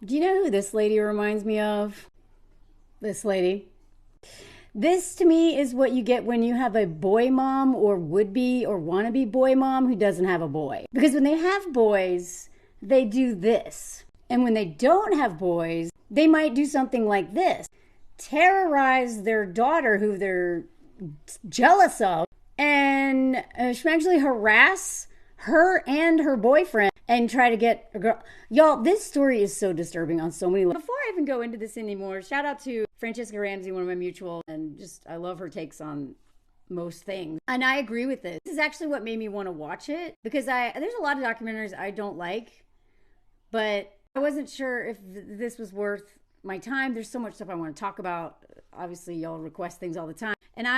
Do you know who this lady reminds me of? This lady. This to me is what you get when you have a boy mom or would be or wannabe boy mom who doesn't have a boy. Because when they have boys, they do this. And when they don't have boys, they might do something like this: terrorize their daughter who they're jealous of and actually harass her and her boyfriend and try to get a girl. Y'all, this story is so disturbing on so many levels. Before I even go into this anymore, shout out to Francesca Ramsey, one of my mutual, and just I love her takes on most things. And I agree with this. This is actually what made me want to watch it because there's a lot of documentaries I don't like, but I wasn't sure if this was worth my time. There's so much stuff I want to talk about. Obviously, y'all request things all the time. And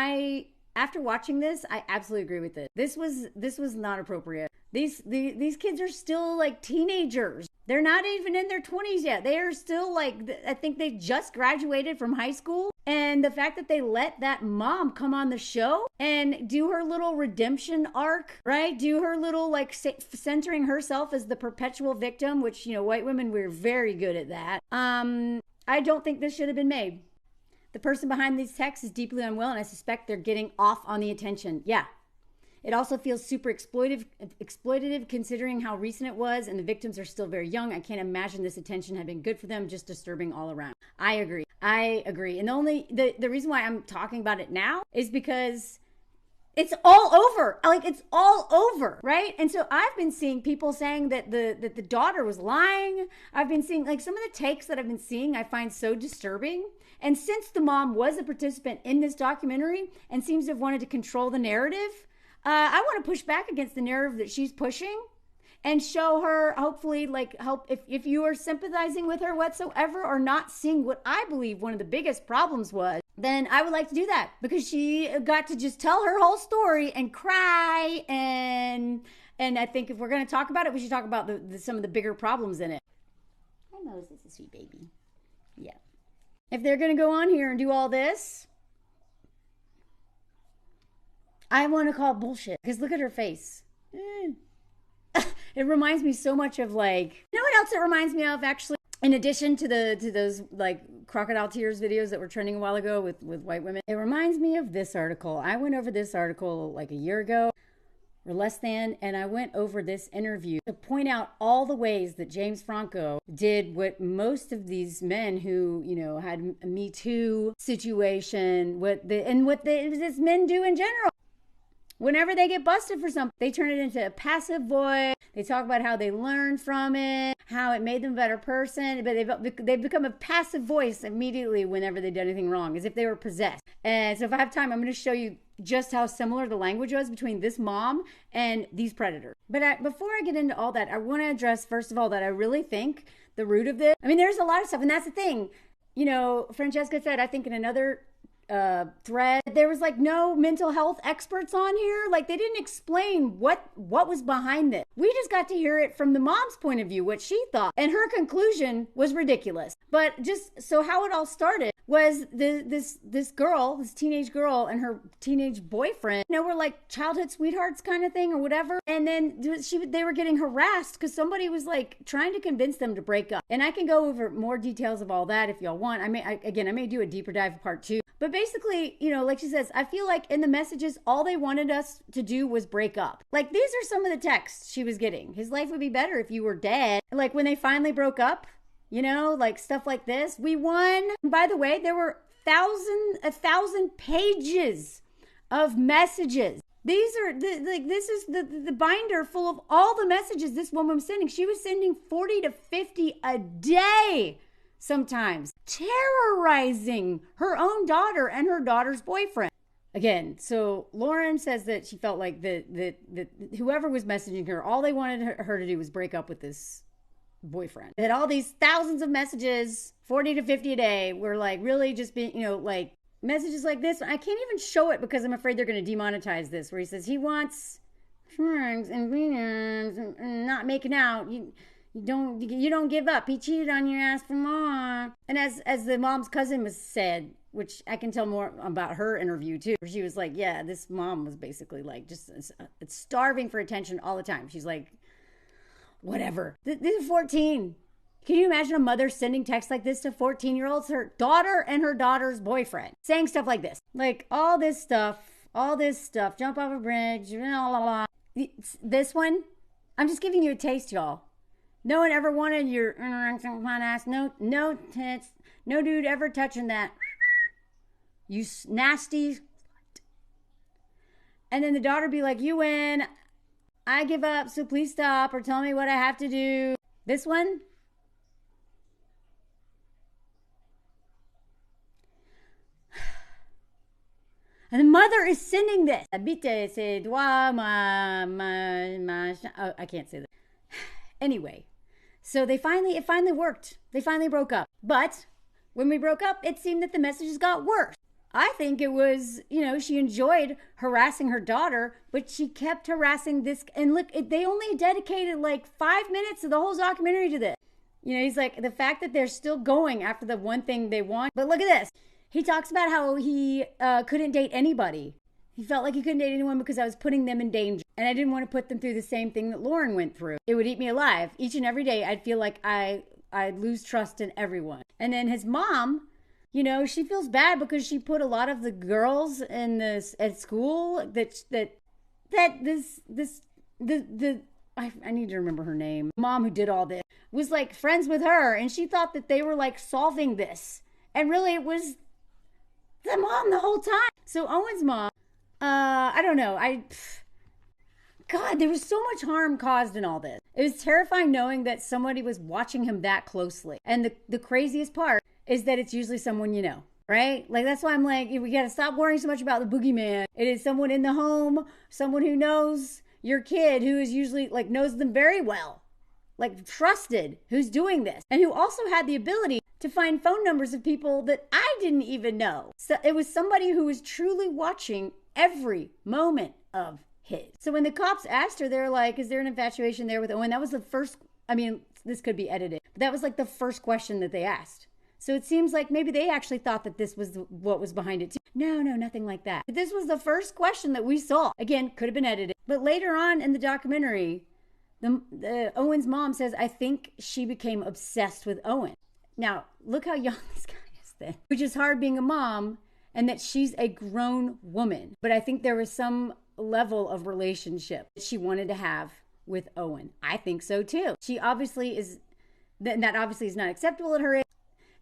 after watching this, I absolutely agree with it. This was not appropriate. These kids are still like teenagers. They're not even in their 20s yet. They are still like, I think they just graduated from high school. And the fact that they let that mom come on the show and do her little redemption arc, right? Do her little like centering herself as the perpetual victim, which, white women, we're very good at that. I don't think this should have been made. The person behind these texts is deeply unwell, and I suspect they're getting off on the attention. Yeah. It also feels super exploitative considering how recent it was, and the victims are still very young. I can't imagine this attention had been good for them, just disturbing all around. I agree. And the reason why I'm talking about it now is because it's all over. Like, it's all over, right? And so I've been seeing people saying that the daughter was lying. I've been seeing, like, some of the takes that I've been seeing I find so disturbing. And since the mom was a participant in this documentary and seems to have wanted to control the narrative, I want to push back against the narrative that she's pushing and show her, hopefully, like, help if you are sympathizing with her whatsoever or not seeing what I believe one of the biggest problems was, then I would like to do that because she got to just tell her whole story and cry. And I think if we're going to talk about it, we should talk about some of the bigger problems in it. I know this is a sweet baby. Yeah. If they're going to go on here and do all this, I want to call bullshit because look at her face. It reminds me so much of, like, you know what else it reminds me of, actually? In addition to those like crocodile tears videos that were trending a while ago with white women, it reminds me of this article. I went over this article like a year ago or less than, and I went over this interview to point out all the ways that James Franco did what most of these men who, had a Me Too situation, what these men do in general. Whenever they get busted for something, they turn it into a passive voice. They talk about how they learned from it, how it made them a better person, but they've become a passive voice immediately whenever they did anything wrong, as if they were possessed. And so if I have time, I'm going to show you just how similar the language was between this mom and these predators. But before I get into all that, I want to address, first of all, that I really think the root of this, there's a lot of stuff, and that's the thing. Francesca said, I think in another thread, there was like no mental health experts on here. Like, they didn't explain what was behind this. We just got to hear it from the mom's point of view, what she thought, and her conclusion was ridiculous. But just so how it all started was this teenage girl and her teenage boyfriend, were like childhood sweethearts kind of thing or whatever. And then they were getting harassed because somebody was like trying to convince them to break up. And I can go over more details of all that if y'all want. I may do a deeper dive part 2. But basically, like she says, I feel like in the messages, all they wanted us to do was break up. Like, these are some of the texts she was getting. His life would be better if you were dead. Like, when they finally broke up, like stuff like this. We won. And by the way, there were 1,000 pages of messages. These are this is the binder full of all the messages this woman was sending. She was sending 40 to 50 a day. Sometimes terrorizing her own daughter and her daughter's boyfriend. Again, so Lauren says that she felt like that whoever was messaging her, all they wanted her to do was break up with this boyfriend. That all these thousands of messages, 40 to 50 a day, were like really just being, like messages like this. I can't even show it because I'm afraid they're going to demonetize this, where he says he wants drugs and beers and not making out. You don't give up. He cheated on your ass for more. And as the mom's cousin was said, which I can tell more about her interview too. She was like, yeah, this mom was basically like just starving for attention all the time. She's like, whatever. This is 14. Can you imagine a mother sending texts like this to 14-year-olds, her daughter and her daughter's boyfriend, saying stuff like this? Like all this stuff, jump off a bridge, blah, blah, blah. This one, I'm just giving you a taste, y'all. No one ever wanted your ass, no tits, no dude ever touching that. You nasty. And then the daughter be like, you win. I give up, so please stop or tell me what I have to do. This one. And the mother is sending this. Habite ses doigts, oh, I can't say that. Anyway, so it finally worked. They finally broke up. But when we broke up, it seemed that the messages got worse. I think it was, she enjoyed harassing her daughter, but she kept harassing this. And look, they only dedicated like 5 minutes of the whole documentary to this. He's like, the fact that they're still going after the one thing they want. But look at this. He talks about how he couldn't date anybody. He felt like he couldn't date anyone because I was putting them in danger. And I didn't want to put them through the same thing that Lauren went through. It would eat me alive. Each and every day, I'd feel like I'd lose trust in everyone. And then his mom, she feels bad because she put a lot of the girls in this at school I need to remember her name. The mom who did all this was like friends with her, and she thought that they were like solving this. And really it was the mom the whole time. So Owen's mom, I don't know. God, there was so much harm caused in all this. It was terrifying knowing that somebody was watching him that closely. And the craziest part is that it's usually someone you know, right? Like, that's why I'm like, we got to stop worrying so much about the boogeyman. It is someone in the home, someone who knows your kid, who is usually like knows them very well, like trusted, who's doing this, and who also had the ability to find phone numbers of people that I didn't even know. So it was somebody who was truly watching every moment of his. So when the cops asked her, they're like, is there an infatuation there with Owen? That was the first, this could be edited, but that was like the first question that they asked. So it seems like maybe they actually thought that this was what was behind it too. No, nothing like that. But this was the first question that we saw. Again, could have been edited. But later on in the documentary, the Owen's mom says, I think she became obsessed with Owen. Now, look how young this guy is then, which is hard being a mom, and that she's a grown woman. But I think there was some level of relationship that she wanted to have with Owen. I think so too. She obviously is, that obviously is not acceptable at her age.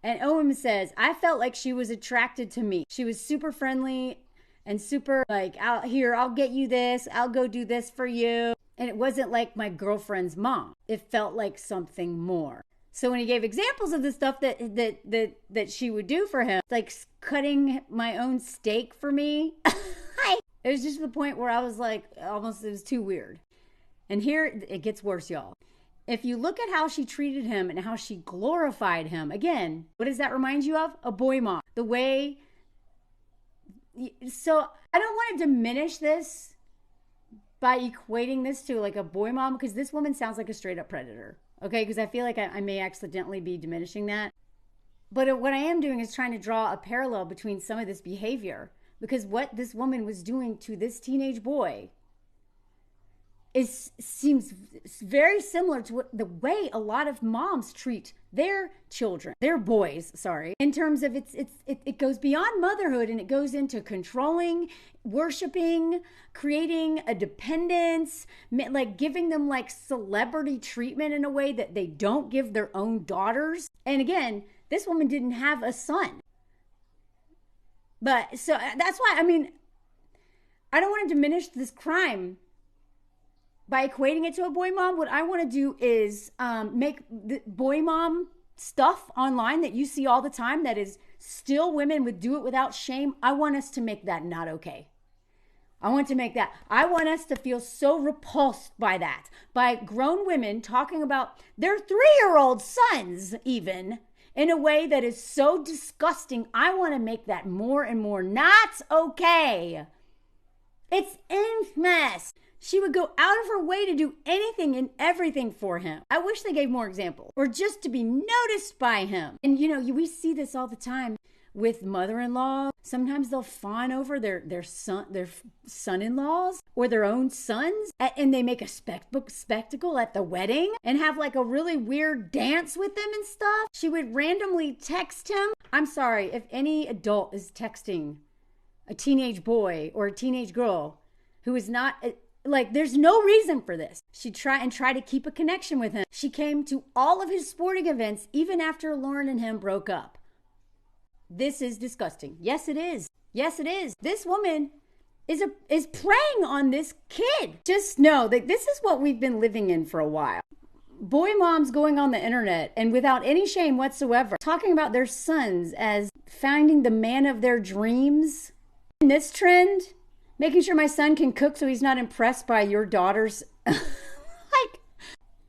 And Owen says, I felt like she was attracted to me. She was super friendly and super like, I'll get you this. I'll go do this for you. And it wasn't like my girlfriend's mom. It felt like something more. So when he gave examples of the stuff that she would do for him, like cutting my own steak for me, it was just the point where I was like, almost, it was too weird. And here it gets worse, y'all. If you look at how she treated him and how she glorified him, again, what does that remind you of? A boy mom. The way, so I don't want to diminish this by equating this to like a boy mom, because this woman sounds like a straight up predator. Okay, because I feel like I may accidentally be diminishing that. But what I am doing is trying to draw a parallel between some of this behavior, because what this woman was doing to this teenage boy seems very similar to the way a lot of moms treat their children, their boys, in terms of it goes beyond motherhood, and it goes into controlling, worshiping, creating a dependence, like giving them like celebrity treatment in a way that they don't give their own daughters. And again, this woman didn't have a son. But so that's why, I don't want to diminish this crime by equating it to a boy mom. What I want to do is make the boy mom stuff online that you see all the time that is still women would do it without shame. I want us to make that not okay. I want us to feel so repulsed by that, by grown women talking about their 3-year-old sons even in a way that is so disgusting. I want to make that more and more not okay. It's infamous. She would go out of her way to do anything and everything for him. I wish they gave more examples, or just to be noticed by him. And we see this all the time with mother-in-law. Sometimes they'll fawn over their son-in-laws or their own sons, and they make a spectacle at the wedding and have like a really weird dance with them and stuff. She would randomly text him. I'm sorry, if any adult is texting a teenage boy or a teenage girl who is not like, there's no reason for this. She'd try to keep a connection with him. She came to all of his sporting events even after Lauren and him broke up. This is disgusting. Yes, it is. Yes, it is. This woman is preying on this kid. Just know that this is what we've been living in for a while. Boy moms going on the internet and without any shame whatsoever, talking about their sons as finding the man of their dreams. In this trend, making sure my son can cook so he's not impressed by your daughter's, like,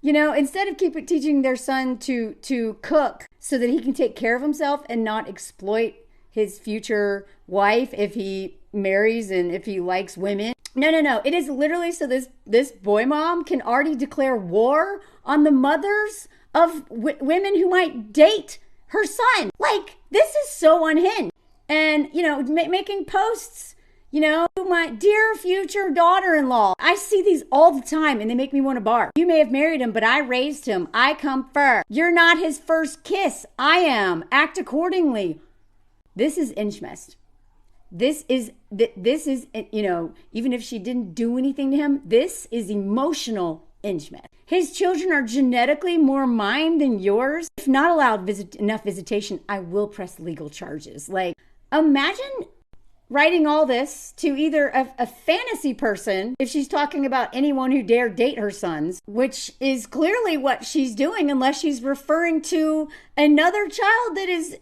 you know, instead of teaching their son to cook so that he can take care of himself and not exploit his future wife if he marries and if he likes women. No. It is literally so this boy mom can already declare war on the mothers of women who might date her son. Like, this is so unhinged. And, you know, making posts, you know, my dear future daughter-in-law. I see these all the time and they make me want to bark. You may have married him, but I raised him. I come first. You're not his first kiss. I am. Act accordingly. This is incest. This is, you know, even if she didn't do anything to him, this is emotional incest. His children are genetically more mine than yours. If not allowed enough visitation, I will press legal charges. Like, imagine writing all this to either a fantasy person, if she's talking about anyone who dare date her sons, which is clearly what she's doing, unless she's referring to another child that is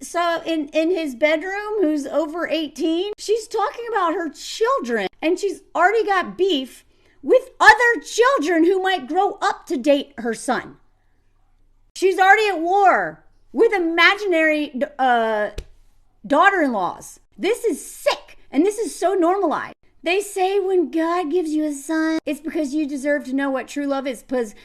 in his bedroom who's over 18. She's talking about her children, and she's already got beef with other children who might grow up to date her son. She's already at war with imaginary daughter-in-laws. This is sick. And this is so normalized. They say when God gives you a son, it's because you deserve to know what true love is. Because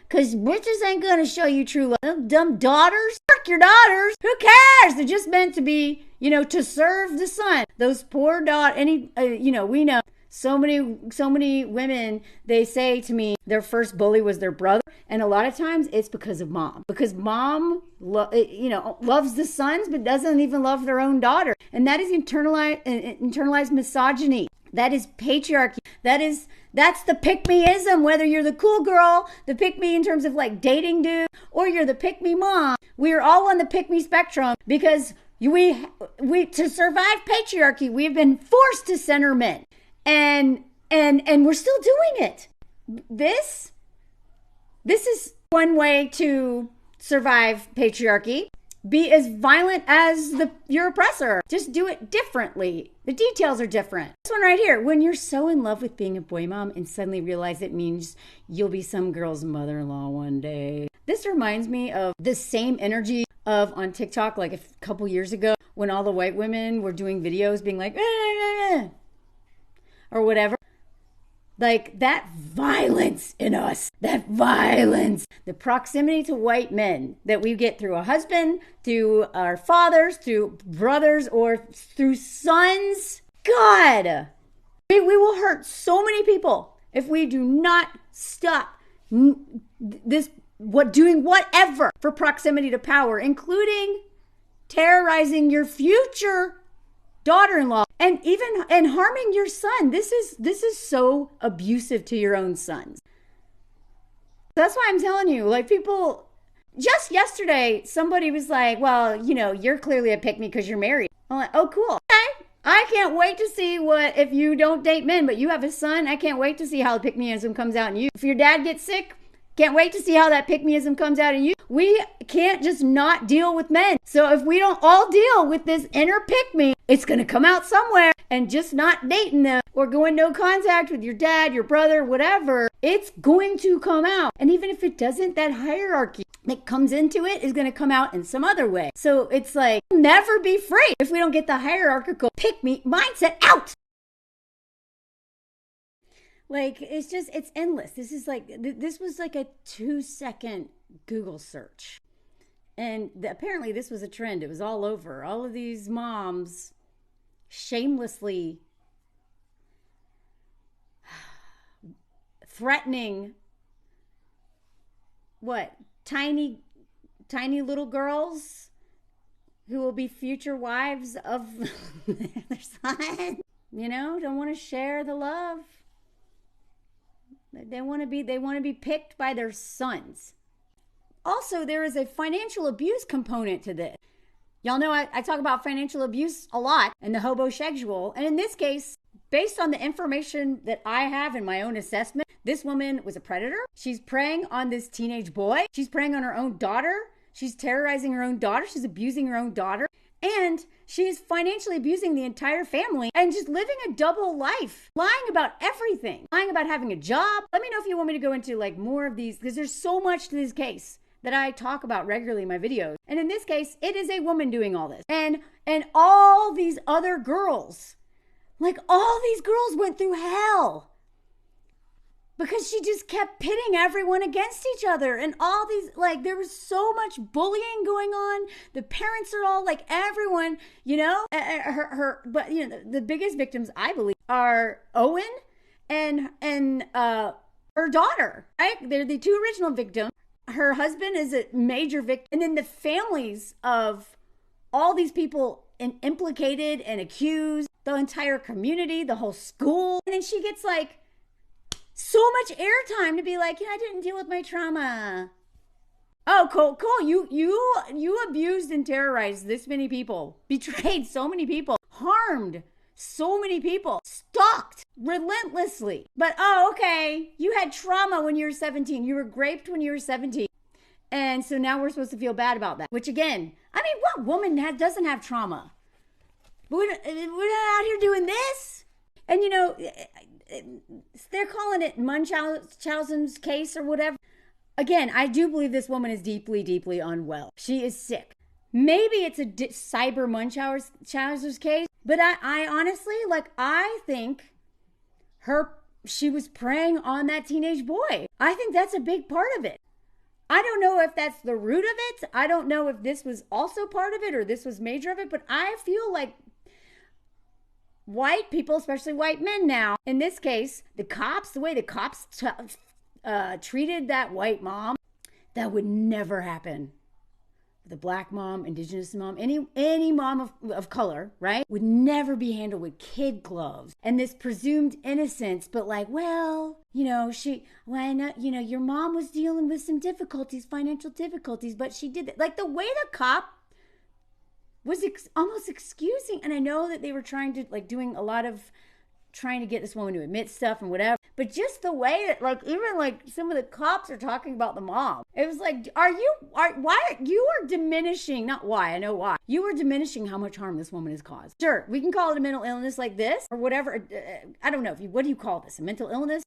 bitches ain't going to show you true love. Them dumb daughters, fuck your daughters. Who cares? They're just meant to be, you know, to serve the son. Those poor daughters, you know, we know. So many women, they say to me, their first bully was their brother. And a lot of times it's because of mom. Because mom, loves the sons, but doesn't even love their own daughter. And that is internalized misogyny. That is patriarchy. That's the pick-me-ism, whether you're the cool girl, the pick-me in terms of like dating dude, or you're the pick-me mom. We are all on the pick-me spectrum because we to survive patriarchy, we have been forced to center men. And we're still doing it. This is one way to survive patriarchy. Be as violent as your oppressor. Just do it differently. The details are different. This one right here. When you're so in love with being a boy mom and suddenly realize it means you'll be some girl's mother-in-law one day. This reminds me of the same energy of on TikTok like a couple years ago when all the white women were doing videos being like, or whatever. Like that violence in us, the proximity to white men that we get through a husband, through our fathers, through brothers, or through sons. God, we will hurt so many people if we do not stop doing whatever for proximity to power, including terrorizing your future daughter-in-law and harming your son. This is so abusive to your own sons. That's why I'm telling you, like, people, just yesterday somebody was like, well, you know, you're clearly a pick-me because you're married. I'm like, oh cool, okay. I can't wait to see what, if you don't date men but you have a son, I can't wait to see how the pick-me-ism comes out in you. If your dad gets sick, can't wait to see how that pick-me-ism comes out in you. We can't just not deal with men. So if we don't all deal with this inner pick-me, it's going to come out somewhere. And just not dating them or going no contact with your dad, your brother, whatever, it's going to come out. And even if it doesn't, that hierarchy that comes into it is going to come out in some other way. So it's like, we'll never be free if we don't get the hierarchical pick-me mindset out. Like, it's endless. This was like a 2-second Google search. And apparently this was a trend. It was all over. All of these moms shamelessly threatening tiny little girls who will be future wives of their son. Don't want to share the love. They want to be picked by their sons. Also, there is a financial abuse component to this. Y'all know I talk about financial abuse a lot in the hobosexual. And in this case, based on the information that I have in my own assessment, this woman was a predator. She's preying on this teenage boy. She's preying on her own daughter. She's terrorizing her own daughter. She's abusing her own daughter. And she's financially abusing the entire family and just living a double life, lying about everything, lying about having a job. Let me know if you want me to go into more of these, because there's so much to this case that I talk about regularly in my videos. And in this case, it is a woman doing all this. And all these other girls, all these girls went through hell because she just kept pitting everyone against each other. And all these, there was so much bullying going on. The parents are all everyone, but the biggest victims, I believe, are Owen and her daughter, right? They're the two original victims. Her husband is a major victim. And then the families of all these people implicated and accused, the entire community, the whole school. And then she gets so much airtime to be I didn't deal with my trauma. Oh, cool. You abused and terrorized this many people, betrayed so many people, harmed so many people, stalked relentlessly. But okay, you had trauma when you were 17. You were raped when you were 17. And so now we're supposed to feel bad about that. Which again, what woman doesn't have trauma? We're not out here doing this. And they're calling it Munchausen's case or whatever. Again, I do believe this woman is deeply, deeply unwell. She is sick. Maybe it's a cyber Munchausen's case, but I honestly, I think she was preying on that teenage boy. I think that's a big part of it. I don't know if that's the root of it. I don't know if this was also part of it or this was major of it, but I feel like white people, especially white men now, in this case, the way the cops treated that white mom, that would never happen. The black mom, indigenous mom, any mom of color, right, would never be handled with kid gloves and this presumed innocence, but your mom was dealing with some difficulties, financial difficulties, but she did that. The way the cop was almost excusing, and I know that they were trying to doing a lot of trying to get this woman to admit stuff and whatever, but just the way that even some of the cops are talking about the mom, it was you are diminishing, not why, I know why, you are diminishing how much harm this woman has caused. Sure, we can call it a mental illness like this or whatever, I don't know, what do you call this, a mental illness?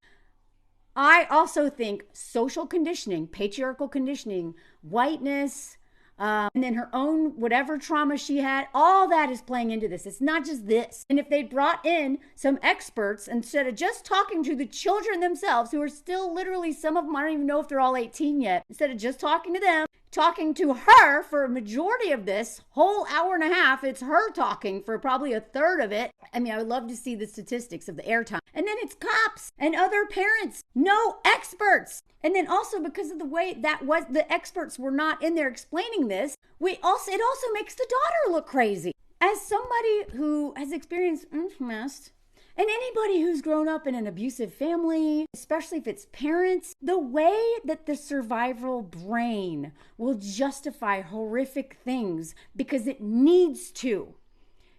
I also think social conditioning, patriarchal conditioning, whiteness, and then her own whatever trauma she had, all that is playing into this. It's not just this. And if they brought in some experts instead of just talking to the children themselves, who are still literally, some of them, I don't even know if they're all 18 yet, instead of just talking to them, talking to her for a majority of this whole hour and a half, it's her talking for probably a third of it. I would love to see the statistics of the airtime. And then it's cops and other parents, no experts. And then also because of the way the experts were not in there explaining this, it also makes the daughter look crazy. As somebody who has experienced incest, and anybody who's grown up in an abusive family, especially if it's parents, the way that the survival brain will justify horrific things because it needs to.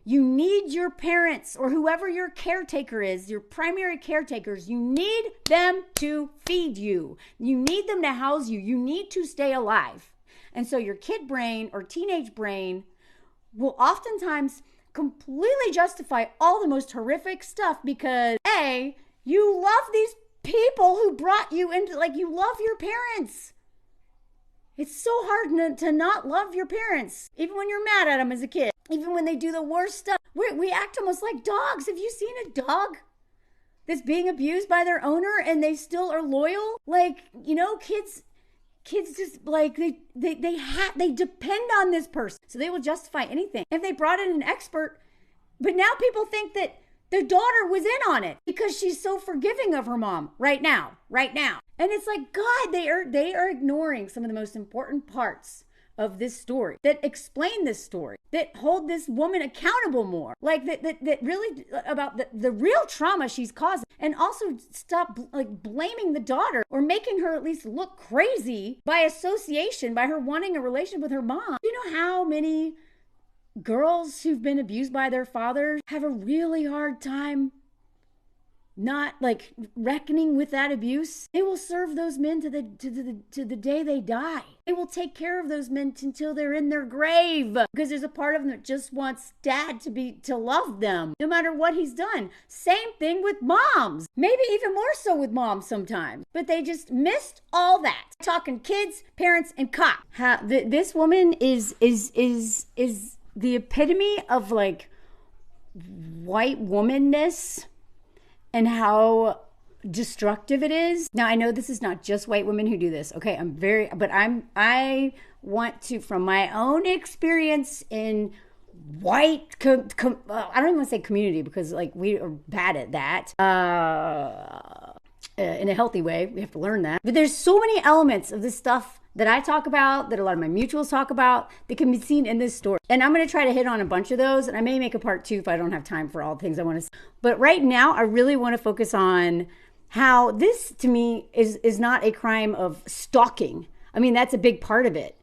You need your parents or whoever your caretaker is, your primary caretakers, you need them to feed you. You need them to house you. You need to stay alive. And so your kid brain or teenage brain will oftentimes completely justify all the most horrific stuff because A, you love these people who brought you into, you love your parents. It's so hard to not love your parents, even when you're mad at them as a kid, even when they do the worst stuff. We act almost like dogs. Have you seen a dog that's being abused by their owner and they still are loyal? Kids, kids just like they depend on this person, so they will justify anything. If they brought in an expert, but now people think that their daughter was in on it because she's so forgiving of her mom right now. And it's like, God, they are ignoring some of the most important parts of this story that explain this story, that hold this woman accountable more, like that really about the real trauma she's causing, and also stop like blaming the daughter or making her at least look crazy by association, by her wanting a relationship with her mom. You know how many girls who've been abused by their fathers have a really hard time not like reckoning with that abuse? They will serve those men to the day they die. They will take care of those men until they're in their grave, because there's a part of them that just wants dad to love them no matter what he's done. Same thing with moms, maybe even more so with moms sometimes, but they just missed all that. Talking kids, parents, and cops. This woman is the epitome of like white womanness and how destructive it is. Now, I know this is not just white women who do this. Okay, I want to, from my own experience in white, I don't even want to say community, because like we are bad at that. In a healthy way, we have to learn that. But there's so many elements of this stuff that I talk about, that a lot of my mutuals talk about, that can be seen in this story. And I'm going to try to hit on a bunch of those, and I may make a part 2 if I don't have time for all the things I want to say. But right now, I really want to focus on how this, to me, is not a crime of stalking. I mean, that's a big part of it.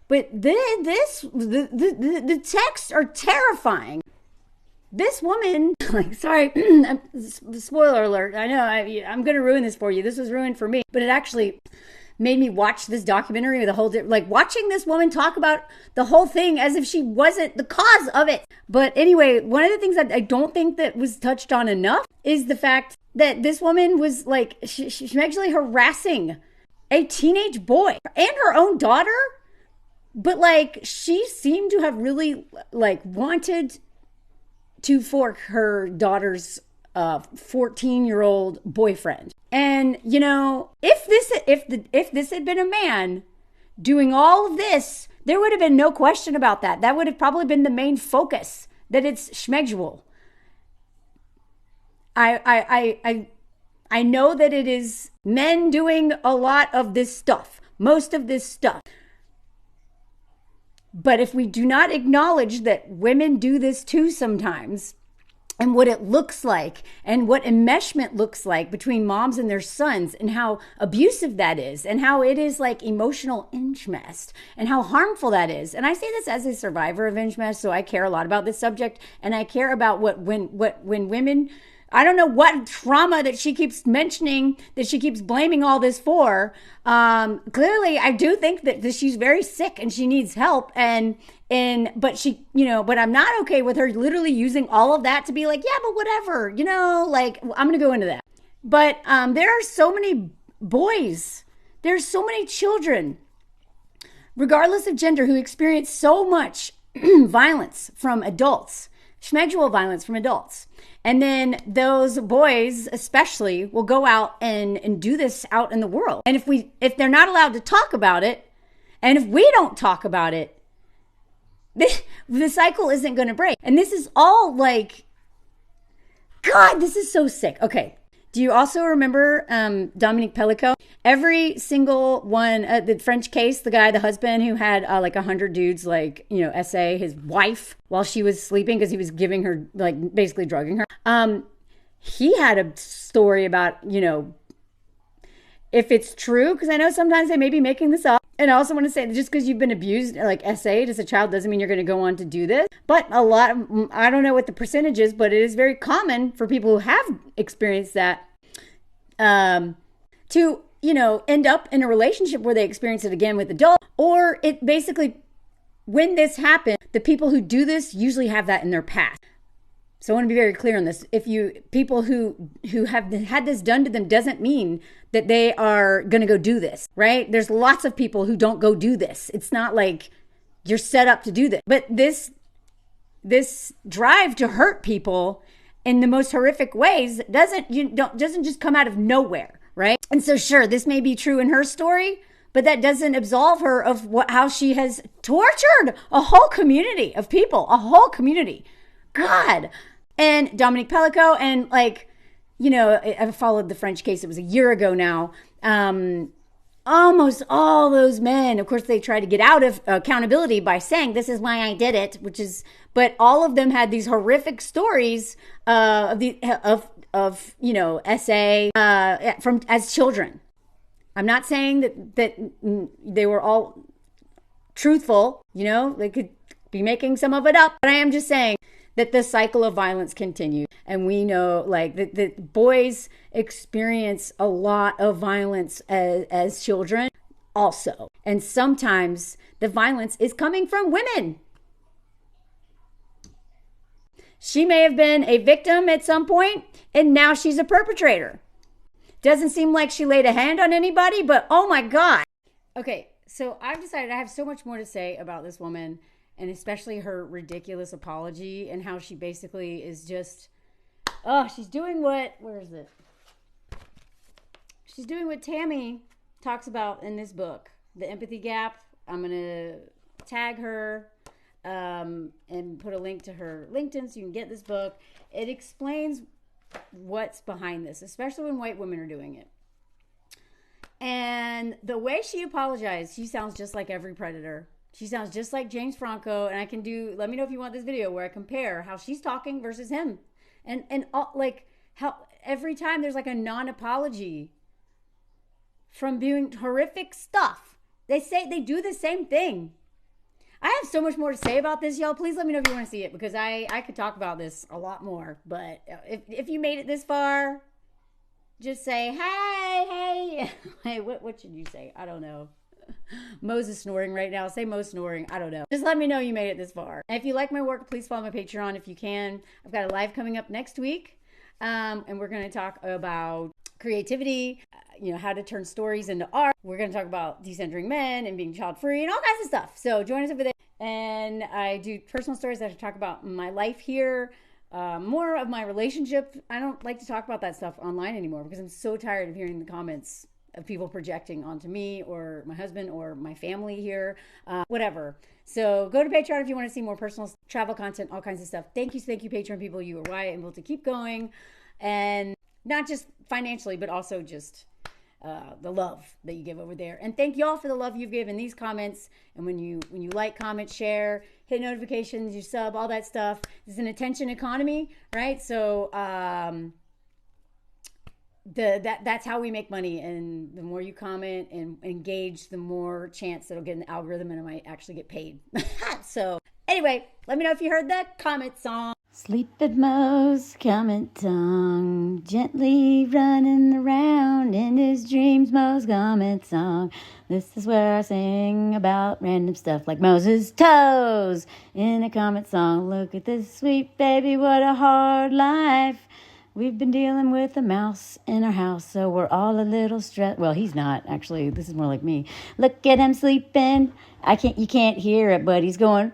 But the texts are terrifying. This woman, like, sorry, spoiler alert, I know, I'm going to ruin this for you. This was ruined for me, but it actually made me watch this documentary with a whole, like watching this woman talk about the whole thing as if she wasn't the cause of it. But anyway, one of the things that I don't think that was touched on enough is the fact that this woman was like, she's actually harassing a teenage boy and her own daughter. But like, she seemed to have really like wanted to fork her daughter's 14-year-old boyfriend. And you know, if this had been a man doing all of this, there would have been no question about that. That would have probably been the main focus, that it's schmegsual. I know that it is men doing a lot of this stuff, most of this stuff. But if we do not acknowledge that women do this too sometimes, and what it looks like, and what enmeshment looks like between moms and their sons, and how abusive that is, and how it is like emotional incest, and how harmful that is. And I say this as a survivor of incest, so I care a lot about this subject, and I care about when women, I don't know what trauma that she keeps mentioning, that she keeps blaming all this for. Clearly, I do think that she's very sick and she needs help. But she, you know, but I'm not okay with her literally using all of that to be like, yeah, but whatever, you know, like, I'm going to go into that. But there are so many boys, there's so many children, regardless of gender, who experience so much violence from adults, schmegsual violence from adults. And then those boys especially will go out and do this out in the world. And if they're not allowed to talk about it, and if we don't talk about it, the cycle isn't going to break. And this is all like, God, this is so sick. Okay. Do you also remember Dominique Pellicot? Every single one, the French case, the guy, the husband who had like 100 dudes, like, you know, essay his wife while she was sleeping because he was giving her, like, basically drugging her. He had a story about, you know, if it's true, because I know sometimes they may be making this up. And I also want to say that just because you've been abused, like essayed as a child, doesn't mean you're going to go on to do this. But I don't know what the percentage is, but it is very common for people who have experienced that to, you know, end up in a relationship where they experience it again with adults. Or it basically, when this happens, the people who do this usually have that in their past. So I want to be very clear on this. People who have had this done to them doesn't mean that they are going to go do this, right? There's lots of people who don't go do this. It's not like you're set up to do this. But this drive to hurt people in the most horrific ways doesn't just come out of nowhere, right? And so sure, this may be true in her story, But that doesn't absolve her of how she has tortured a whole community of people, a whole community. God. And Dominique Pellico, and like, you know, I followed the French case. It was a year ago now. Almost all those men, of course, they try to get out of accountability by saying, this is why I did it, but all of them had these horrific stories of you know, SA from as children. I'm not saying that they were all truthful, you know, they could be making some of it up, but I am just saying that the cycle of violence continues. And we know, like, that boys experience a lot of violence as children also. And sometimes the violence is coming from women. She may have been a victim at some point, and now she's a perpetrator. Doesn't seem like she laid a hand on anybody, but oh my God. Okay, so I've decided I have so much more to say about this woman, and especially her ridiculous apology and how she basically is just, she's doing where is it? She's doing what Tammy talks about in this book, the empathy gap. I'm going to tag her and put a link to her LinkedIn so you can get this book. It explains what's behind this, especially when white women are doing it. And the way she apologized, she sounds just like every predator. She sounds just like James Franco. And I can let me know if you want this video where I compare how she's talking versus him. And like how every time there's like a non-apology from doing horrific stuff. They say they do the same thing. I have so much more to say about this, y'all. Please let me know if you want to see it, because I could talk about this a lot more. But if you made it this far, just say, hey. Hey, what should you say? I don't know. Moses snoring right now. Say Mo snoring. I don't know. Just let me know you made it this far. And if you like my work, please follow my Patreon if you can. I've got a live coming up next week. And we're going to talk about creativity, you know, how to turn stories into art. We're going to talk about decentering men and being child free and all kinds of stuff. So join us over there. And I do personal stories that I talk about my life here, more of my relationship. I don't like to talk about that stuff online anymore because I'm so tired of hearing the comments of people projecting onto me or my husband or my family here, whatever. So go to Patreon if you want to see more personal travel content, all kinds of stuff. Thank you, Patreon people. You are why I'm able to keep going, and not just financially, but also just the love that you give over there. And thank y'all for the love you've given these comments. And when you like, comment, share, hit notifications, you sub, all that stuff. It's an attention economy, right? So that's how we make money. And the more you comment and engage, the more chance it'll get in the algorithm and I might actually get paid. So anyway, let me know if you heard the comment song. Sleep at Mo's comment song, gently running around in his dreams. Mo's comment song. This is where I sing about random stuff like Moses' toes in a comment song. Look at this sweet baby, what a hard life. We've been dealing with a mouse in our house, so we're all a little stressed. Well, he's not, actually. This is more like me. Look at him sleeping. You can't hear it, but he's going,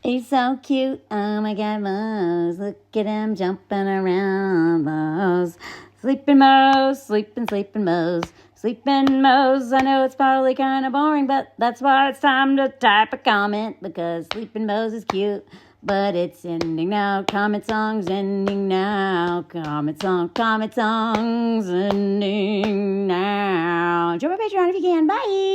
he's so cute. Oh my God, Mose. Look at him jumping around, Mose. Sleeping Mose, sleeping Mose. Sleeping Mose. I know it's probably kind of boring, but that's why it's time to type a comment, because Sleeping Mose is cute. But it's ending now. Comment songs ending now. Comment songs ending now. Join my Patreon if you can. Bye.